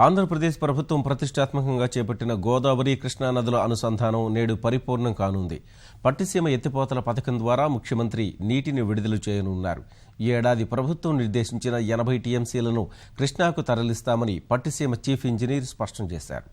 ఆంధ్రప్రదేశ్ ప్రభుత్వం ప్రతిష్టాత్మకంగా చేపట్టిన గోదావరి కృష్ణా నదుల అనుసంధానం నేడు పరిపూర్ణం కానుంది. పట్టిసీమ ఎత్తిపోతల పథకం ద్వారా ముఖ్యమంత్రి నీటిని విడుదల చేయనున్నారు. ఈ ఏడాది ప్రభుత్వం నిర్దేశించిన 80 టీఎంసీలను కృష్ణాకు తరలిస్తామని పట్టిసీమ చీఫ్ ఇంజనీర్ స్పష్టం చేశారు.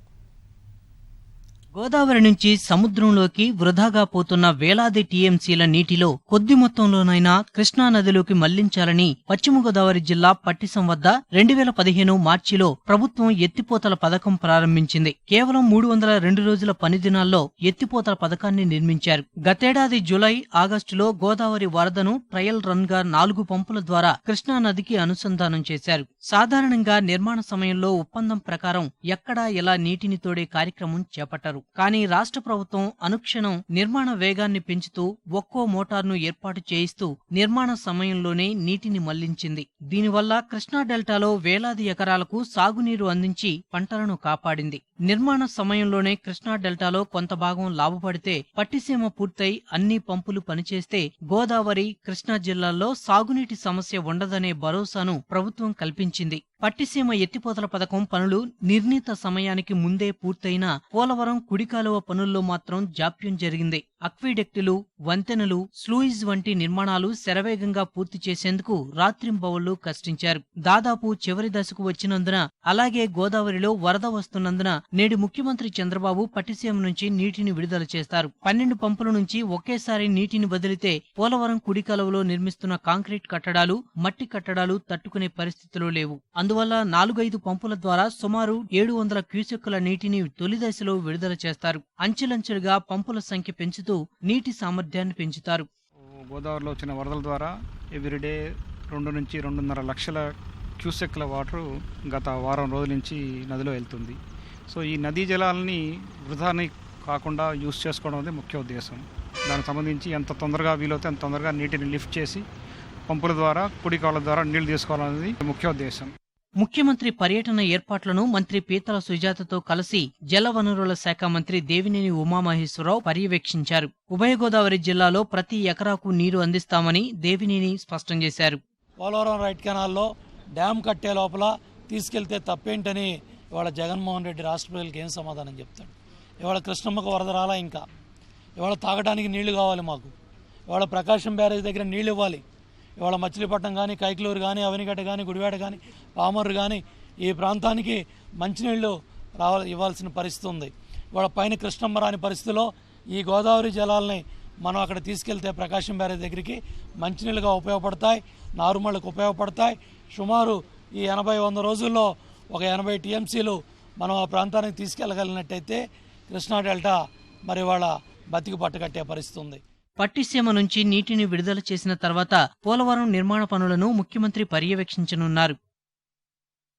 గోదావరి నుంచి సముద్రంలోకి వృధాగా పోతున్న వేలాది టీఎంసీల నీటిలో కొద్ది మొత్తంలోనైనా కృష్ణానదిలోకి మళ్లించాలని పశ్చిమ గోదావరి జిల్లా పట్టిసం వద్ద 2015 మార్చిలో ప్రభుత్వం ఎత్తిపోతల పథకం ప్రారంభించింది. కేవలం 302 రోజుల పని దినాల్లో ఎత్తిపోతల పథకాన్ని నిర్మించారు. గతేడాది జులై, ఆగస్టులో గోదావరి వరదను ట్రయల్ రన్ గా 4 పంపుల ద్వారా కృష్ణానదికి అనుసంధానం చేశారు. సాధారణంగా నిర్మాణ సమయంలో ఒప్పందం ప్రకారం ఎక్కడా ఎలా నీటిని తోడే కార్యక్రమం చేపట్టారు. కానీ రాష్ట్ర ప్రభుత్వం అనుక్షణం నిర్మాణ వేగాన్ని పెంచుతూ ఒక్కో మోటార్ను ఏర్పాటు చేయిస్తూ నిర్మాణ సమయంలోనే నీటిని మళ్లించింది. దీనివల్ల కృష్ణా డెల్టాలో వేలాది ఎకరాలకు సాగునీరు అందించి పంటలను కాపాడింది. నిర్మాణ సమయంలోనే కృష్ణా డెల్టాలో కొంత భాగం లాభపడితే పట్టిసీమ పూర్తయి అన్ని పంపులు పనిచేస్తే గోదావరి, కృష్ణా జిల్లాల్లో సాగునీటి సమస్య ఉండదనే భరోసాను ప్రభుత్వం కల్పించింది. పట్టిసీమ ఎత్తిపోతల పథకం పనులు నిర్ణీత సమయానికి ముందే పూర్తయినా పోలవరం కుడికాలువ పనుల్లో మాత్రం జాప్యం జరిగింది. అక్విడెక్టులు, వంతెనలు, స్లూయిజ్ వంటి నిర్మాణాలు శరవేగంగా పూర్తి చేసేందుకు రాత్రింబవళ్లు కష్టించారు. దాదాపు చివరి దశకు వచ్చినందున, అలాగే గోదావరిలో వరద వస్తున్నందున నేడు ముఖ్యమంత్రి చంద్రబాబు పట్టిసీమ నుంచి నీటిని విడుదల చేస్తారు. 12 పంపుల నుంచి ఒకేసారి నీటిని వదిలితే పోలవరం కుడికాలువలో నిర్మిస్తున్న కాంక్రీట్ కట్టడాలు, మట్టి కట్టడాలు తట్టుకునే పరిస్థితిలో లేవు. అందువల్ల 4-5 పంపుల ద్వారా సుమారు 700 క్యూసెక్కుల నీటిని తొలి దశలో విడుదల చేస్తారు. అంచెలంచెలుగా పంపుల సంఖ్య పెంచుతూ నీటి సామర్థ్యాన్ని పెంచుతారు. గోదావరిలో వచ్చిన వరదల ద్వారా ఎవ్రీడే 2 నుంచి 2.5 లక్షల క్యూసెక్ల వాటర్ గత వారం రోజుల నుంచి నదిలో వెళ్తుంది. సో ఈ నదీ జలాలని వృధాని కాకుండా యూజ్ చేసుకోవడం అనేది ముఖ్య ఉద్దేశం. దానికి సంబంధించి ఎంత తొందరగా వీలవుతే అంత తొందరగా నీటిని లిఫ్ట్ చేసి పంపుల ద్వారా, కుడి కాలువ ద్వారా నీళ్లు తీసుకోవాలనేది ముఖ్య ఉద్దేశం. ముఖ్యమంత్రి పర్యటన ఏర్పాట్లను మంత్రి పీతల సుజాతతో కలిసి జలవనరుల శాఖ మంత్రి దేవినేని ఉమామహేశ్వరరావు పర్యవేక్షించారు. ఉభయ గోదావరి జిల్లాలో ప్రతి ఎకరాకు నీరు అందిస్తామని దేవినేని స్పష్టం చేశారు. పోలవరం రైట్ కెనాల్లో డ్యామ్ కట్టే లోపల తీసుకెళ్తే తప్పేంటని ఇవాళ జగన్మోహన్ రెడ్డి రాష్ట్ర ప్రజలకు ఏం సమాధానం చెప్తాడు? ఇవాళ కృష్ణమ్మకు వరద రాలా, ఇంకా ఇవాళ తాగడానికి నీళ్లు కావాలి మాకు. ఇవాళ ప్రకాశం బ్యారేజ్ దగ్గర నీళ్లు ఇవ్వాలి. ఇవాళ మచిలీపట్నం కానీ, కైకలూరు కానీ, అవనిగడ్డ కానీ, గుడివాడ కానీ, పామర్రు కానీ ఈ ప్రాంతానికి మంచినీళ్లు ఇవ్వాల్సిన పరిస్థితి ఉంది. ఇవాళ పైన కృష్ణమ్మ రాని పరిస్థితిలో ఈ గోదావరి జలాలని మనం అక్కడ తీసుకెళ్తే ప్రకాశం బ్యారేజ్ దగ్గరికి మంచినీళ్ళుగా ఉపయోగపడతాయి, నారుమళ్ళకు ఉపయోగపడతాయి. సుమారు ఈ 80-100 రోజుల్లో ఒక 80 టీఎంసీలు మనం ఆ ప్రాంతానికి తీసుకెళ్ళగలిగినట్టయితే కృష్ణా డెల్టా మరి వాళ్ళ బతికి పట్టుకట్టే పరిస్థితి ఉంది. పట్టిసీమ నుంచి నీటిని విడుదల చేసిన తర్వాత పోలవరం నిర్మాణ పనులను ముఖ్యమంత్రి పర్యవేక్షించనున్నారు.